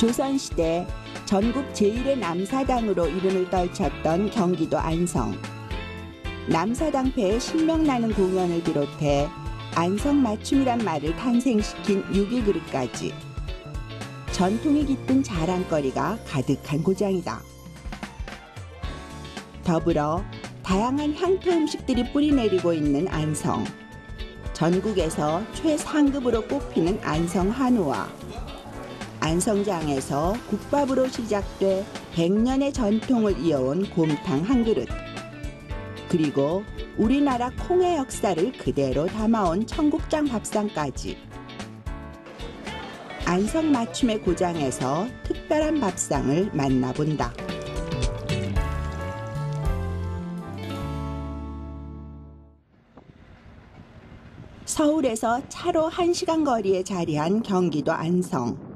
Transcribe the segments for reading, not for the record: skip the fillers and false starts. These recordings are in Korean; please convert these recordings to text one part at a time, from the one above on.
조선시대 전국 제1의 남사당으로 이름을 떨쳤던 경기도 안성. 남사당패에 신명나는 공연을 비롯해 안성맞춤이란 말을 탄생시킨 유기그릇까지 전통이 깃든 자랑거리가 가득한 고장이다. 더불어 다양한 향토 음식들이 뿌리내리고 있는 안성. 전국에서 최상급으로 꼽히는 안성 한우와 안성장에서 국밥으로 시작돼 100년의 전통을 이어온 곰탕 한 그릇, 그리고 우리나라 콩의 역사를 그대로 담아온 청국장 밥상까지 안성 맞춤의 고장에서 특별한 밥상을 만나본다. 서울에서 차로 1시간 거리에 자리한 경기도 안성.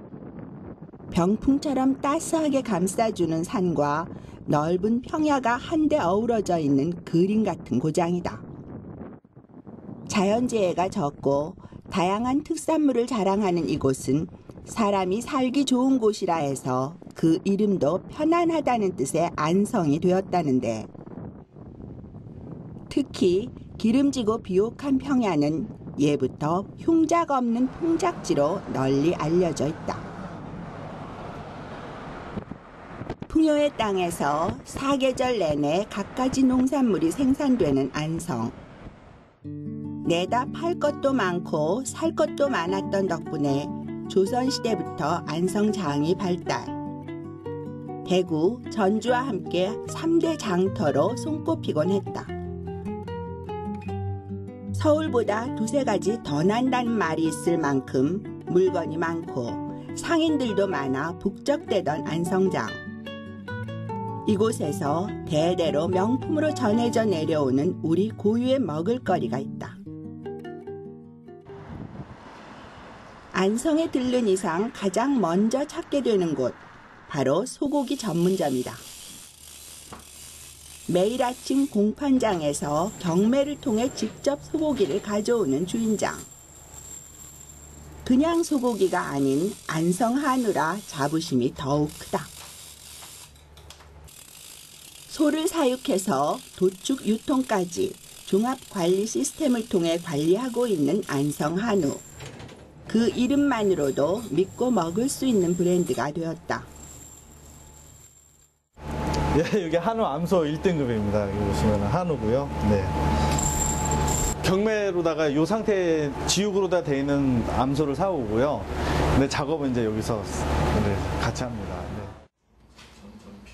병풍처럼 따스하게 감싸주는 산과 넓은 평야가 한데 어우러져 있는 그림 같은 고장이다. 자연재해가 적고 다양한 특산물을 자랑하는 이곳은 사람이 살기 좋은 곳이라 해서 그 이름도 편안하다는 뜻의 안성이 되었다는데, 특히 기름지고 비옥한 평야는 예부터 흉작 없는 풍작지로 널리 알려져 있다. 풍요의 땅에서 사계절 내내 갖가지 농산물이 생산되는 안성. 내다 팔 것도 많고 살 것도 많았던 덕분에 조선시대부터 안성장이 발달. 대구, 전주와 함께 3대 장터로 손꼽히곤 했다. 서울보다 두세 가지 더 난다는 말이 있을 만큼 물건이 많고 상인들도 많아 북적대던 안성장. 이곳에서 대대로 명품으로 전해져 내려오는 우리 고유의 먹을거리가 있다. 안성에 들른 이상 가장 먼저 찾게 되는 곳, 바로 소고기 전문점이다. 매일 아침 공판장에서 경매를 통해 직접 소고기를 가져오는 주인장. 그냥 소고기가 아닌 안성 한우라 자부심이 더욱 크다. 소를 사육해서 도축 유통까지 종합관리 시스템을 통해 관리하고 있는 안성 한우. 그 이름만으로도 믿고 먹을 수 있는 브랜드가 되었다. 예, 여기 한우 암소 1등급입니다. 여기 보시면 한우고요. 네. 경매로다가 이 상태 지육으로 다 돼 있는 암소를 사오고요. 근데 작업은 이제 여기서 같이 합니다.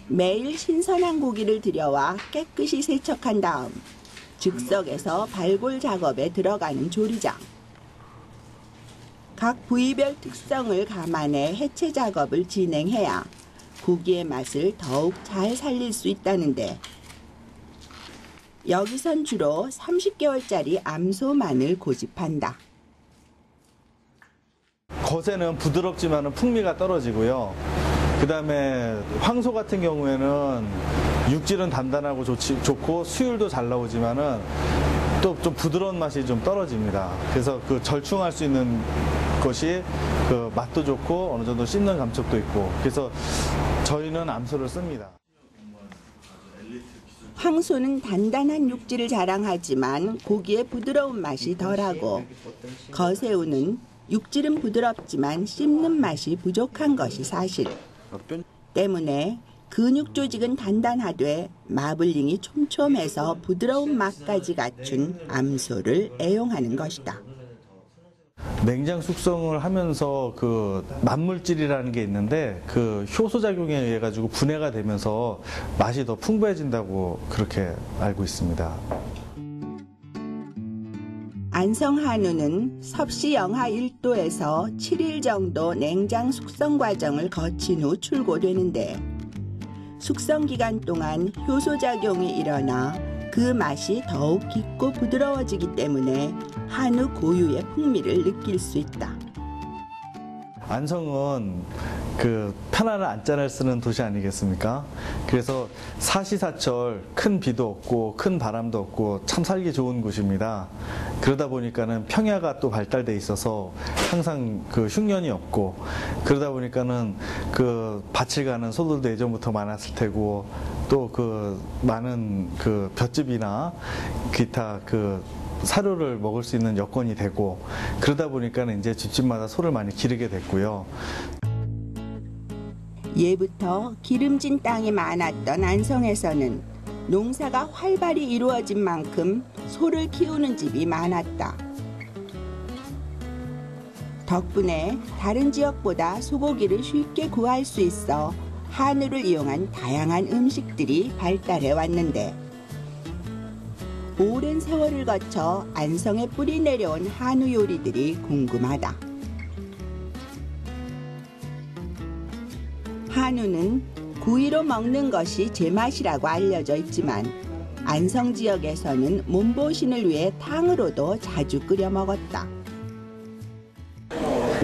매일 신선한 고기를 들여와 깨끗이 세척한 다음 즉석에서 발골 작업에 들어가는 조리장. 각 부위별 특성을 감안해 해체 작업을 진행해야 고기의 맛을 더욱 잘 살릴 수 있다는데, 여기선 주로 30개월짜리 암소만을 고집한다. 겉에는 부드럽지만 풍미가 떨어지고요. 그 다음에 황소 같은 경우에는 육질은 단단하고 좋고 수율도 잘 나오지만은 또 좀 부드러운 맛이 좀 떨어집니다. 그래서 그 절충할 수 있는 것이 그 맛도 좋고 어느 정도 씹는 감촉도 있고, 그래서 저희는 암소를 씁니다. 황소는 단단한 육질을 자랑하지만 고기의 부드러운 맛이 덜하고, 거새우는 육질은 부드럽지만 씹는 맛이 부족한 것이 사실. 때문에 근육 조직은 단단하되 마블링이 촘촘해서 부드러운 맛까지 갖춘 암소를 애용하는 것이다. 냉장 숙성을 하면서 그 만물질이라는 게 있는데 그 효소 작용에 의해 가지고 분해가 되면서 맛이 더 풍부해진다고 그렇게 알고 있습니다. 안성 한우는 섭씨 영하 1도에서 7일 정도 냉장 숙성 과정을 거친 후 출고되는데, 숙성 기간 동안 효소 작용이 일어나 그 맛이 더욱 깊고 부드러워지기 때문에 한우 고유의 풍미를 느낄 수 있다. 안성은 그 편안한 안전을 쓰는 도시 아니겠습니까? 그래서 사시사철 큰 비도 없고 큰 바람도 없고 참 살기 좋은 곳입니다. 그러다 보니까는 평야가 또 발달돼 있어서 항상 그 흉년이 없고, 그러다 보니까는 그 밭을 가는 소들도 예전부터 많았을 테고, 또 그 많은 그 볏짚이나 기타 그 사료를 먹을 수 있는 여건이 되고, 그러다 보니까는 이제 집집마다 소를 많이 기르게 됐고요. 예부터 기름진 땅이 많았던 안성에서는 농사가 활발히 이루어진 만큼 소를 키우는 집이 많았다. 덕분에 다른 지역보다 소고기를 쉽게 구할 수 있어 한우를 이용한 다양한 음식들이 발달해 왔는데, 오랜 세월을 거쳐 안성에 뿌리 내려온 한우 요리들이 궁금하다. 한우는 구이로 먹는 것이 제맛이라고 알려져 있지만, 안성 지역에서는 몸보신을 위해 탕으로도 자주 끓여 먹었다.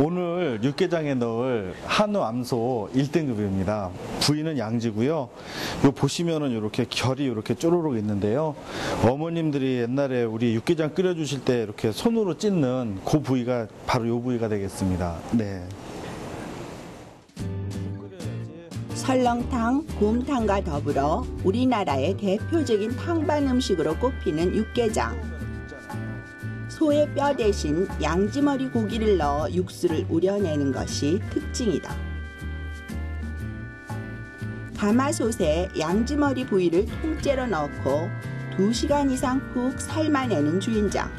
오늘 육개장에 넣을 한우 암소 1등급입니다. 부위는 양지고요. 요 보시면은 이렇게 결이 이렇게 쪼르륵 있는데요. 어머님들이 옛날에 우리 육개장 끓여주실 때 이렇게 손으로 찢는 그 부위가 바로 요 부위가 되겠습니다. 네. 설렁탕, 곰탕과 더불어 우리나라의 대표적인 탕반 음식으로 꼽히는 육개장. 소의 뼈 대신 양지머리 고기를 넣어 육수를 우려내는 것이 특징이다. 가마솥에 양지머리 부위를 통째로 넣고 2시간 이상 푹 삶아내는 주인장.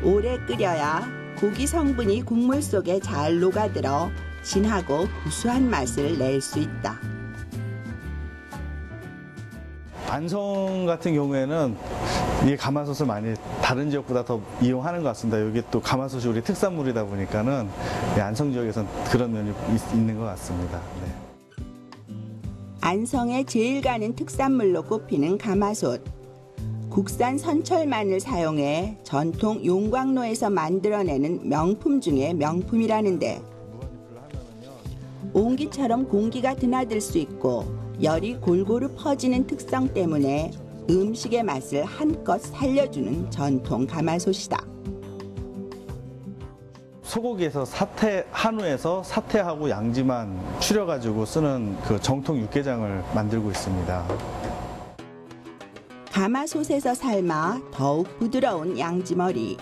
오래 끓여야 고기 성분이 국물 속에 잘 녹아들어 진하고 구수한 맛을 낼 수 있다. 안성 같은 경우에는 이 가마솥을 많이 다른 지역보다 더 이용하는 것 같습니다. 여기 또 가마솥이 우리 특산물이다 보니까는 안성 지역에서는 그런 면이 있는 것 같습니다. 네. 안성에 제일 가는 특산물로 꼽히는 가마솥. 국산 선철만을 사용해 전통 용광로에서 만들어내는 명품 중에 명품이라는데, 옹기처럼 공기가 드나들 수 있고 열이 골고루 퍼지는 특성 때문에 음식의 맛을 한껏 살려주는 전통 가마솥이다. 소고기에서 한우에서 사태하고 양지만 추려가지고 쓰는 그 정통 육개장을 만들고 있습니다. 가마솥에서 삶아 더욱 부드러운 양지머리.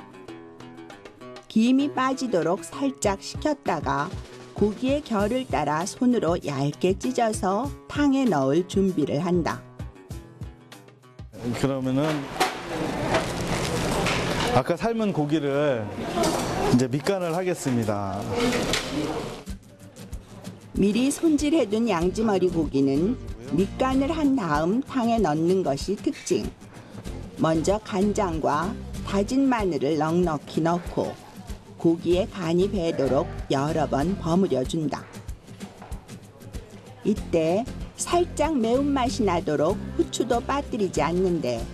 김이 빠지도록 살짝 식혔다가 고기의 결을 따라 손으로 얇게 찢어서 탕에 넣을 준비를 한다. 그러면은 아까 삶은 고기를 이제 밑간을 하겠습니다. 미리 손질해둔 양지머리 고기는 밑간을 한 다음 탕에 넣는 것이 특징. 먼저 간장과 다진 마늘을 넉넉히 넣고 고기에 간이 배도록 여러 번 버무려 준다. 이때 살짝 매운맛이 나도록 후추도 빠뜨리지 않는데,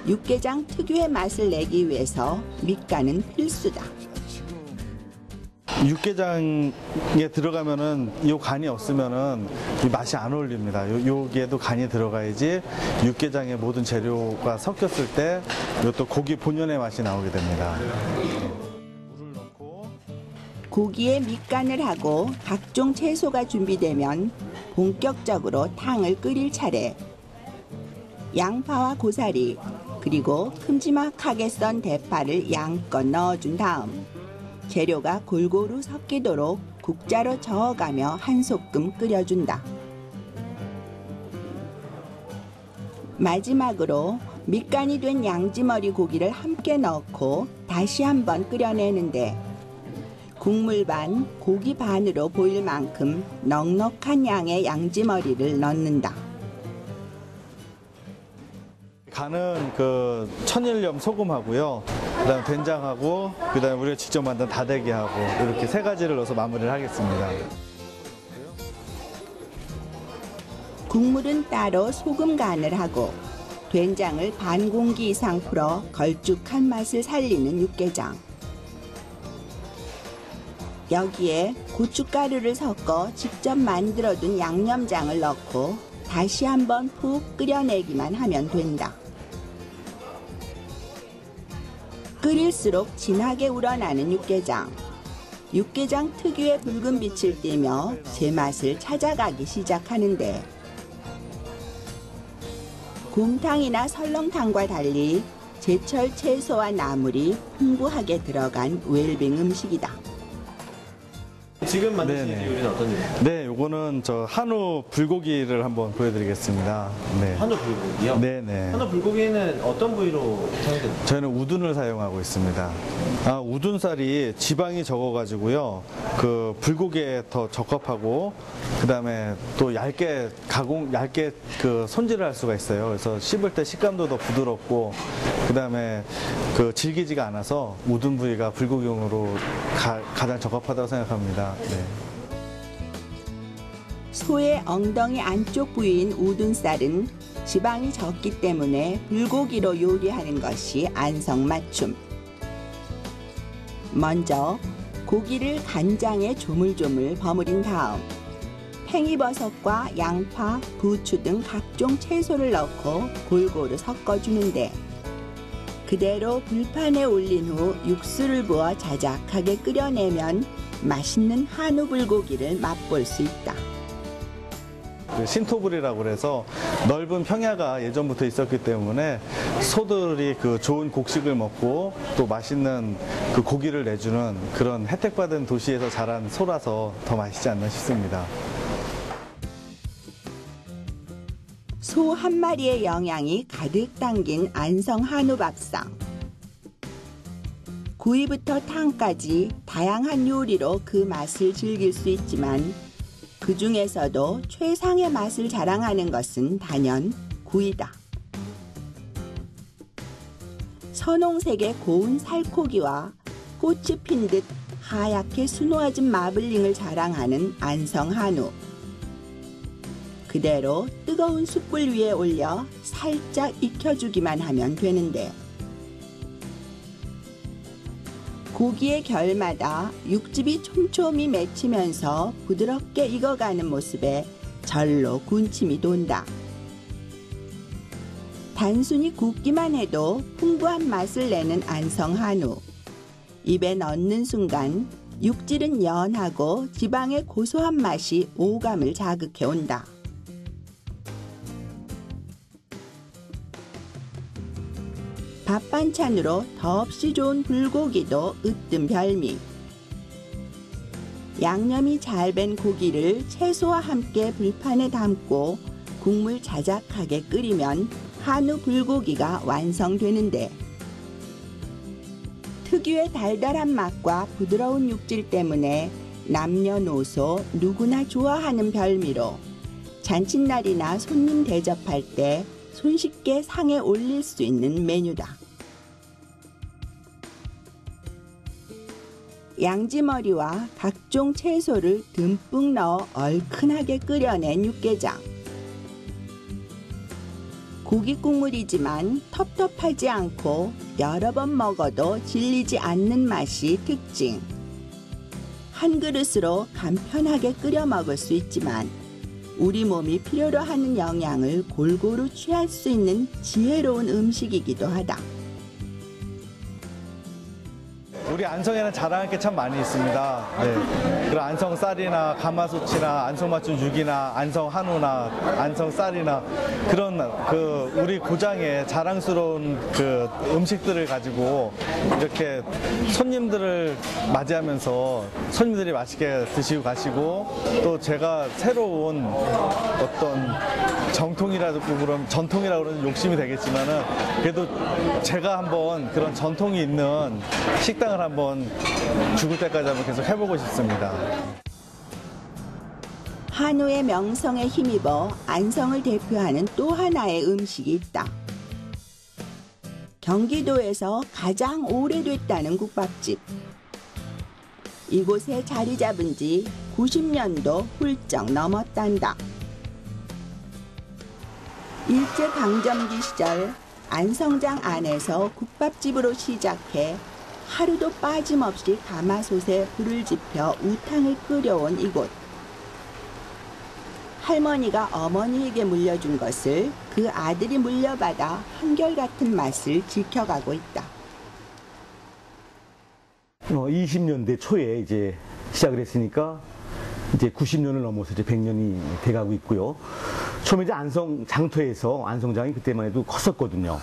육개장 특유의 맛을 내기 위해서 밑간은 필수다. 육개장에 들어가면은 이 간이 없으면은 이 맛이 안 어울립니다. 여기에도 간이 들어가야지 육개장의 모든 재료가 섞였을 때 이것도 고기 본연의 맛이 나오게 됩니다. 물을 넣고 고기에 밑간을 하고 각종 채소가 준비되면 본격적으로 탕을 끓일 차례. 양파와 고사리 그리고 큼지막하게 썬 대파를 양껏 넣어준 다음 재료가 골고루 섞이도록 국자로 저어가며 한 소끔 끓여준다. 마지막으로 밑간이 된 양지머리 고기를 함께 넣고 다시 한번 끓여내는데, 국물 반, 고기 반으로 보일 만큼 넉넉한 양의 양지머리를 넣는다. 간은 그 천일염 소금하고요, 그다음 된장하고, 그다음 우리가 직접 만든 다대기하고 이렇게 세 가지를 넣어서 마무리를 하겠습니다. 국물은 따로 소금 간을 하고 된장을 반 공기 이상 풀어 걸쭉한 맛을 살리는 육개장. 여기에 고춧가루를 섞어 직접 만들어둔 양념장을 넣고 다시 한번 푹 끓여내기만 하면 된다. 끓일수록 진하게 우러나는 육개장. 육개장 특유의 붉은 빛을 띠며 제맛을 찾아가기 시작하는데 곰탕이나 설렁탕과 달리 제철 채소와 나물이 풍부하게 들어간 웰빙 음식이다. 지금 만드시는 네네. 요리는 어떤 요리인가요? 네, 요거는 저 한우 불고기를 한번 보여드리겠습니다. 네. 한우 불고기요? 네네. 한우 불고기는 어떤 부위로 사용됩니까? 저희는 우둔을 사용하고 있습니다. 우둔살이 지방이 적어가지고요. 그 불고기에 더 적합하고, 그 다음에 또 얇게 그 손질을 할 수가 있어요. 그래서 씹을 때 식감도 더 부드럽고, 그 다음에 그 질기지가 않아서 우둔 부위가 불고기용으로 가장 적합하다고 생각합니다. 네. 소의 엉덩이 안쪽 부위인 우둔살은 지방이 적기 때문에 불고기로 요리하는 것이 안성맞춤. 먼저 고기를 간장에 조물조물 버무린 다음 팽이버섯과 양파, 부추 등 각종 채소를 넣고 골고루 섞어주는데 그대로 불판에 올린 후 육수를 부어 자작하게 끓여내면 맛있는 한우 불고기를 맛볼 수 있다. 그 신토불이라고 그래서 넓은 평야가 예전부터 있었기 때문에 소들이 그 좋은 곡식을 먹고 또 맛있는 그 고기를 내주는 그런 혜택받은 도시에서 자란 소라서 더 맛있지 않나 싶습니다. 소 한 마리의 영양이 가득 담긴 안성 한우 밥상. 구이부터 탕까지 다양한 요리로 그 맛을 즐길 수 있지만 그 중에서도 최상의 맛을 자랑하는 것은 단연 구이다. 선홍색의 고운 살코기와 꽃이 핀 듯 하얗게 수놓아진 마블링을 자랑하는 안성 한우. 그대로 뜨거운 숯불 위에 올려 살짝 익혀주기만 하면 되는데 고기의 결마다 육즙이 촘촘히 맺히면서 부드럽게 익어가는 모습에 절로 군침이 돈다. 단순히 굽기만 해도 풍부한 맛을 내는 안성 한우. 입에 넣는 순간 육질은 연하고 지방의 고소한 맛이 오감을 자극해 온다. 밥 반찬으로 더없이 좋은 불고기도 으뜸 별미. 양념이 잘 밴 고기를 채소와 함께 불판에 담고 국물 자작하게 끓이면 한우 불고기가 완성되는데 특유의 달달한 맛과 부드러운 육질 때문에 남녀노소 누구나 좋아하는 별미로 잔칫날이나 손님 대접할 때 손쉽게 상에 올릴 수 있는 메뉴다. 양지머리와 각종 채소를 듬뿍 넣어 얼큰하게 끓여낸 육개장. 고기 국물이지만 텁텁하지 않고 여러 번 먹어도 질리지 않는 맛이 특징. 한 그릇으로 간편하게 끓여 먹을 수 있지만 우리 몸이 필요로 하는 영양을 골고루 취할 수 있는 지혜로운 음식이기도 하다. 우리 안성에는 자랑할 게 참 많이 있습니다. 네. 그런 안성 쌀이나 가마솥이나 안성 맞춤 육이나 안성 한우나 안성 쌀이나 그런 그 우리 고장의 자랑스러운 그 음식들을 가지고 이렇게 손님들을 맞이하면서 손님들이 맛있게 드시고 가시고 또 제가 새로운 어떤 전통이라고 그러면 욕심이 되겠지만은 그래도 제가 한번 그런 전통이 있는 식당을 한번 죽을 때까지 한번 계속 해보고 싶습니다. 한우의 명성에 힘입어 안성을 대표하는 또 하나의 음식이 있다. 경기도에서 가장 오래됐다는 국밥집. 이곳에 자리 잡은 지 90년도 훌쩍 넘었단다. 일제강점기 시절 안성장 안에서 국밥집으로 시작해 하루도 빠짐없이 가마솥에 불을 지펴 우탕을 끓여온 이곳. 할머니가 어머니에게 물려준 것을 그 아들이 물려받아 한결같은 맛을 지켜가고 있다. 20년대 초에 이제 시작을 했으니까 이제 90년을 넘어서 이제 100년이 돼가고 있고요. 처음에 이제 안성 장터에서 안성장이 그때만 해도 컸었거든요.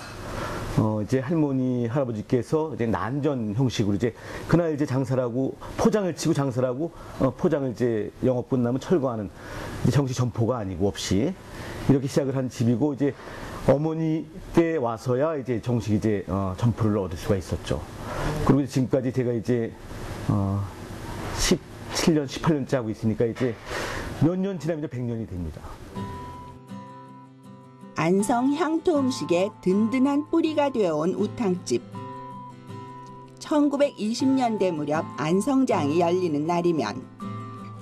이제 할머니, 할아버지께서 이제 난전 형식으로 이제 그날 이제 장사를 하고 포장을 치고 장사를 하고 포장을 이제 영업 끝나면 철거하는 이제 정식 점포가 아니고 없이 이렇게 시작을 한 집이고 이제 어머니 때 와서야 이제 정식 이제 점포를 얻을 수가 있었죠. 그리고 지금까지 제가 이제 17년, 18년째 하고 있으니까 이제 몇 년 지나면 이제 100년이 됩니다. 안성 향토 음식의 든든한 뿌리가 되어온 우탕집. 1920년대 무렵 안성장이 열리는 날이면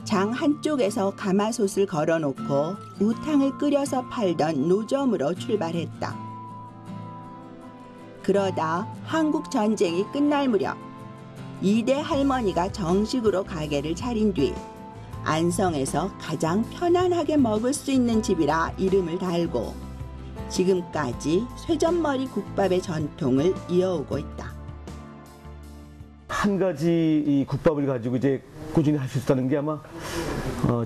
장 한쪽에서 가마솥을 걸어놓고 우탕을 끓여서 팔던 노점으로 출발했다. 그러다 한국 전쟁이 끝날 무렵 2대 할머니가 정식으로 가게를 차린 뒤 안성에서 가장 편안하게 먹을 수 있는 집이라 이름을 달고 지금까지 쇠전머리 국밥의 전통을 이어오고 있다. 한 가지 이 국밥을 가지고 이제 꾸준히 할 수 있다는 게 아마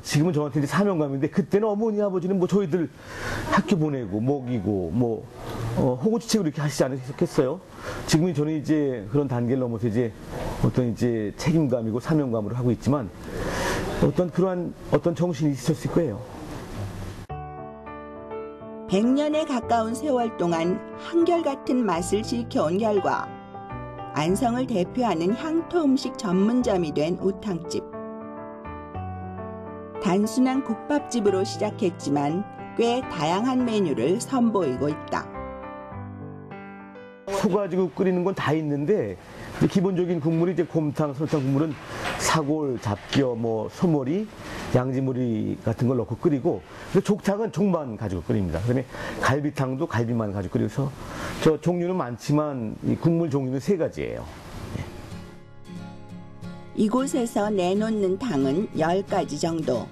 지금은 저한테 이제 사명감인데 그때는 어머니 아버지는 뭐 저희들 학교 보내고 먹이고 뭐 호구지책으로 이렇게 하시지 않으셨겠어요? 지금은 저는 이제 그런 단계를 넘어서 이제 어떤 이제 책임감이고 사명감으로 하고 있지만 그러한 정신이 있었을 거예요. 100년에 가까운 세월 동안 한결같은 맛을 지켜온 결과 안성을 대표하는 향토 음식 전문점이 된 우탕집. 단순한 국밥집으로 시작했지만 꽤 다양한 메뉴를 선보이고 있다. 소 가지고 끓이는 건 다 있는데 기본적인 국물이 이제 곰탕, 설탕 국물은 사골, 잡겨, 뭐 소머리, 양지머리 같은 걸 넣고 끓이고 족탕은 족만 가지고 끓입니다. 그다음에 갈비탕도 갈비만 가지고 끓여서 저 종류는 많지만 이 국물 종류는 3가지예요. 이곳에서 내놓는 탕은 10가지 정도.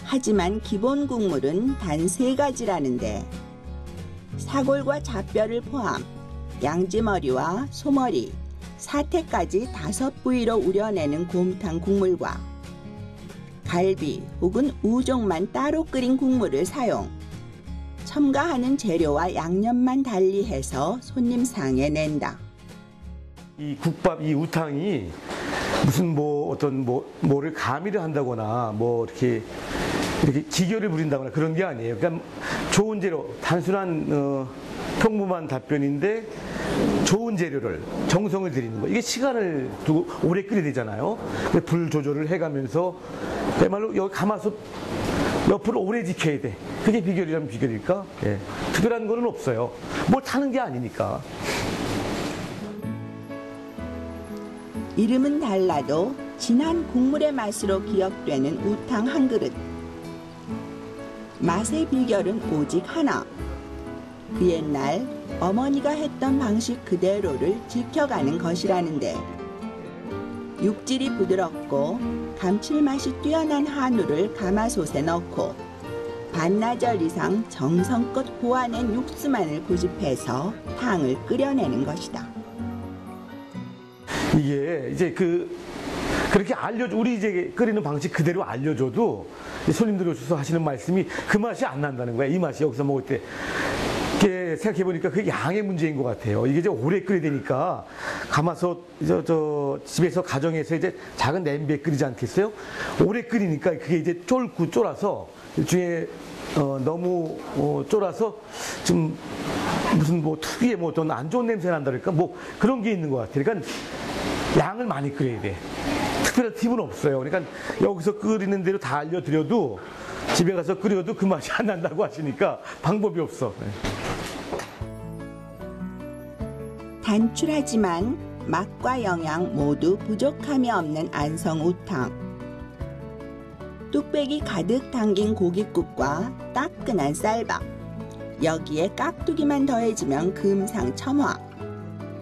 하지만 기본 국물은 단 3가지라는데 사골과 잡뼈를 포함 양지머리와 소머리, 사태까지 5부위로 우려내는 곰탕 국물과 갈비 혹은 우종만 따로 끓인 국물을 사용. 첨가하는 재료와 양념만 달리해서 손님 상에 낸다. 이 국밥, 이 우탕이 무슨 뭐를 가미를 한다거나 뭐 이렇게 기교를 부린다거나 그런 게 아니에요. 그러니까 좋은 재료, 단순한 평범한 답변인데 좋은 재료를 정성을 들이는 거. 이게 시간을 두고 오래 끓여야 되잖아요. 불 조절을 해가면서 그야말로 여기 가마솥 옆으로 오래 지켜야 돼. 그게 비결이라면 비결일까? 예. 특별한 거는 없어요. 뭘 타는 게 아니니까. 이름은 달라도 진한 국물의 맛으로 기억되는 우탕 한 그릇. 맛의 비결은 오직 하나. 그 옛날 어머니가 했던 방식 그대로를 지켜가는 것이라는데 육질이 부드럽고 감칠맛이 뛰어난 한우를 가마솥에 넣고 반나절 이상 정성껏 고아낸 육수만을 고집해서 탕을 끓여내는 것이다. 이게 이제 그렇게 우리 이제 끓이는 방식 그대로 알려줘도 손님들이 오셔서 하시는 말씀이 그 맛이 안 난다는 거야. 이 맛이 여기서 먹을 때. 이렇게 생각해보니까 그게 양의 문제인 것 같아요. 이게 이제 오래 끓여야 되니까 가마솥 집에서 가정에서 이제 작은 냄비에 끓이지 않겠어요? 오래 끓이니까 그게 이제 쫄아서 일종의 너무 쫄아서 좀 무슨 뭐 특유의 뭐 어떤 안 좋은 냄새 난다 그럴까? 뭐 그런 게 있는 것 같아요. 그러니까 양을 많이 끓여야 돼. 특별한 팁은 없어요. 그러니까 여기서 끓이는 대로 다 알려드려도 집에 가서 끓여도 그 맛이 안 난다고 하시니까 방법이 없어. 단출하지만 맛과 영양 모두 부족함이 없는 안성 우탕. 뚝배기 가득 담긴 고깃국과 따끈한 쌀밥. 여기에 깍두기만 더해지면 금상첨화.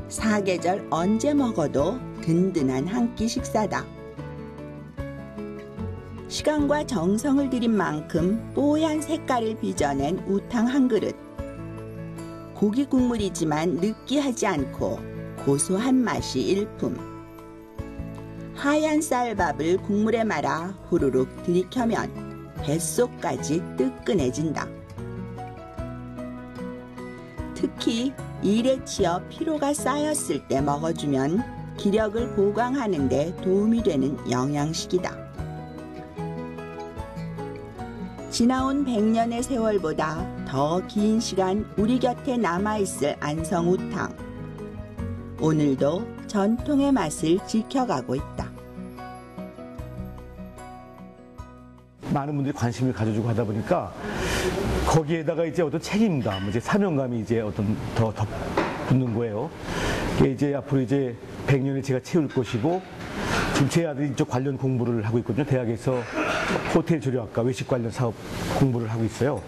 사계절 언제 먹어도 든든한 한 끼 식사다. 시간과 정성을 들인 만큼 뽀얀 색깔을 빚어낸 우탕 한 그릇. 고기 국물이지만 느끼하지 않고 고소한 맛이 일품. 하얀 쌀밥을 국물에 말아 후루룩 들이켜면 뱃속까지 뜨끈해진다. 특히 일에 치여 피로가 쌓였을 때 먹어주면 기력을 보강하는 데 도움이 되는 영양식이다. 지나온 100년의 세월보다 더 긴 시간 우리 곁에 남아있을 안성우탕. 오늘도 전통의 맛을 지켜가고 있다. 많은 분들이 관심을 가져주고 하다 보니까 거기에다가 이제 어떤 책임감, 이제 사명감이 이제 어떤 더 붙는 거예요. 이게 이제 앞으로 이제 100년을 제가 채울 것이고, 지금 제 아들이 이쪽 관련 공부를 하고 있거든요. 대학에서 호텔 조리학과 외식 관련 사업 공부를 하고 있어요.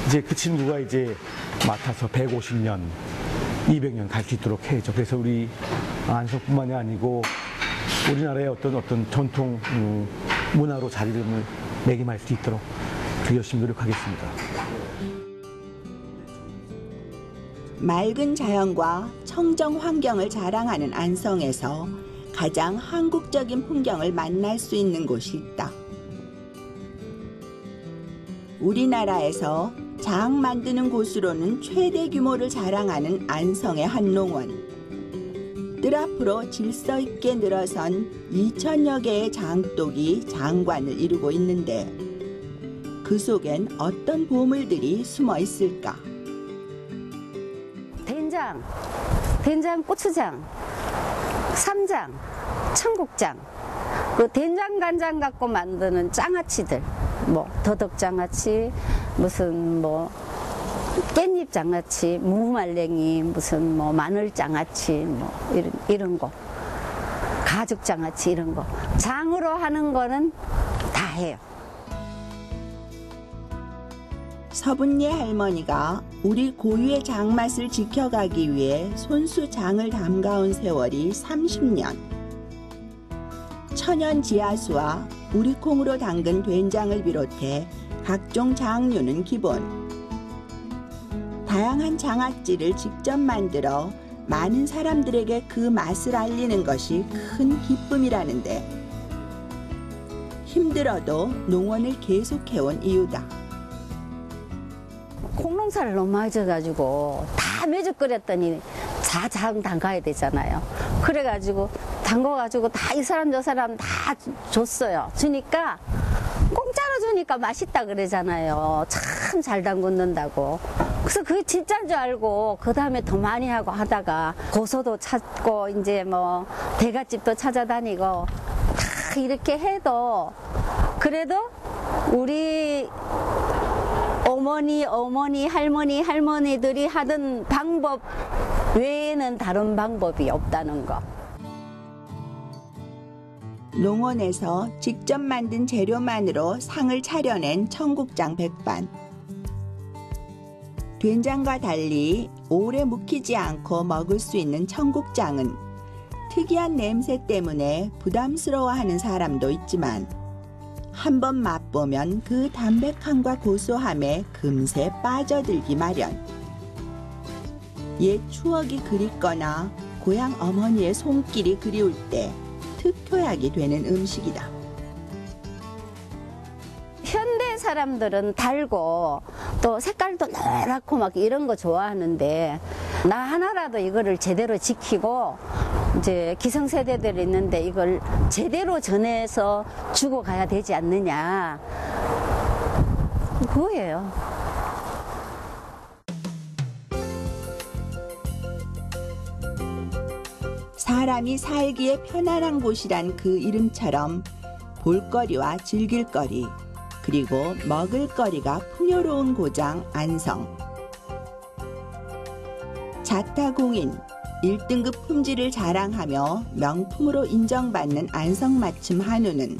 이제 그 친구가 이제 맡아서 150년, 200년 갈 수 있도록 해야죠. 그래서 우리 안성뿐만이 아니고 우리나라의 어떤 전통 문화로 자리를 매김할 수 있도록 더 열심히 노력하겠습니다. 맑은 자연과 청정 환경을 자랑하는 안성에서 가장 한국적인 풍경을 만날 수 있는 곳이 있다. 우리나라에서 장 만드는 곳으로는 최대 규모를 자랑하는 안성의 한 농원. 뜰 앞으로 질서 있게 늘어선 2,000여 개의 장독이 장관을 이루고 있는데 그 속엔 어떤 보물들이 숨어 있을까? 된장, 고추장, 쌈장, 청국장, 그 된장 간장 갖고 만드는 장아찌들, 뭐 더덕장아찌, 무슨 뭐 깻잎 장아찌, 무말랭이, 무슨 뭐 마늘 장아찌, 뭐 이런 거, 가죽 장아찌 이런 거 장으로 하는 거는 다 해요. 서분예 할머니가 우리 고유의 장맛을 지켜가기 위해 손수 장을 담가온 세월이 30년. 천연 지하수와 우리콩으로 담근 된장을 비롯해 각종 장류는 기본. 다양한 장아찌를 직접 만들어 많은 사람들에게 그 맛을 알리는 것이 큰 기쁨이라는데 힘들어도 농원을 계속해온 이유다. 콩농사를 너무 많이 져가지고 다 매죽거렸더니 장 담가야 되잖아요. 그래가지고 담가가지고 다 이 사람 저 사람 다 줬어요. 주니까 공짜로 주니까 맛있다 그러잖아요. 참 잘 담궜는다고. 그래서 그게 진짜인 줄 알고 그 다음에 더 많이 하고 하다가 고소도 찾고 이제 뭐 대갓집도 찾아다니고 다 이렇게 해도 그래도 우리 어머니, 할머니들이 하던 방법 외에는 다른 방법이 없다는 거. 농원에서 직접 만든 재료만으로 상을 차려낸 청국장 백반. 된장과 달리 오래 묵히지 않고 먹을 수 있는 청국장은 특이한 냄새 때문에 부담스러워하는 사람도 있지만 한번 맛보면 그 담백함과 고소함에 금세 빠져들기 마련. 옛 추억이 그립거나 고향 어머니의 손길이 그리울 때 특효약이 되는 음식이다. 현대 사람들은 달고 또 색깔도 노랗고 막 이런 거 좋아하는데 나 하나라도 이거를 제대로 지키고 이제 기성세대들이 있는데 이걸 제대로 전해서 주고 가야 되지 않느냐 그거예요. 사람이 살기에 편안한 곳이란 그 이름처럼 볼거리와 즐길거리 그리고 먹을거리가 풍요로운 고장 안성. 자타공인 1등급 품질을 자랑하며 명품으로 인정받는 안성맞춤 한우는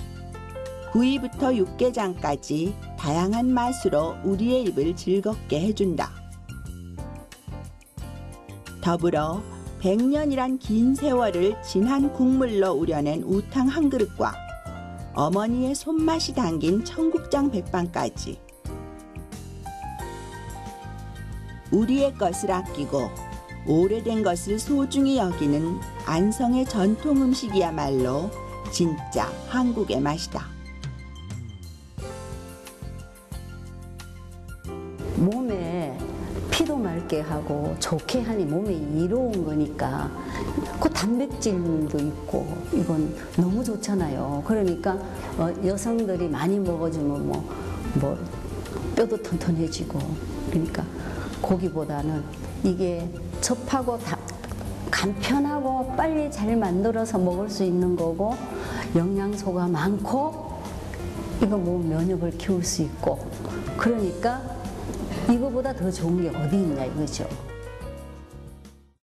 구이부터 육개장까지 다양한 맛으로 우리의 입을 즐겁게 해준다. 더불어 100년이란 긴 세월을 진한 국물로 우려낸 우탕 한 그릇과 어머니의 손맛이 담긴 청국장 백반까지 우리의 것을 아끼고 오래된 것을 소중히 여기는 안성의 전통 음식이야말로 진짜 한국의 맛이다. 몸에 피도 맑게 하고 좋게 하니 몸에 이로운 거니까 그 단백질도 있고 이건 너무 좋잖아요. 그러니까 여성들이 많이 먹어주면 뭐 뼈도 튼튼해지고 그러니까 고기보다는 이게 접하고 간편하고 빨리 잘 만들어서 먹을 수 있는 거고 영양소가 많고 이거 몸 면역을 키울 수 있고 그러니까 이거보다 더 좋은 게 어디 있냐 이거죠.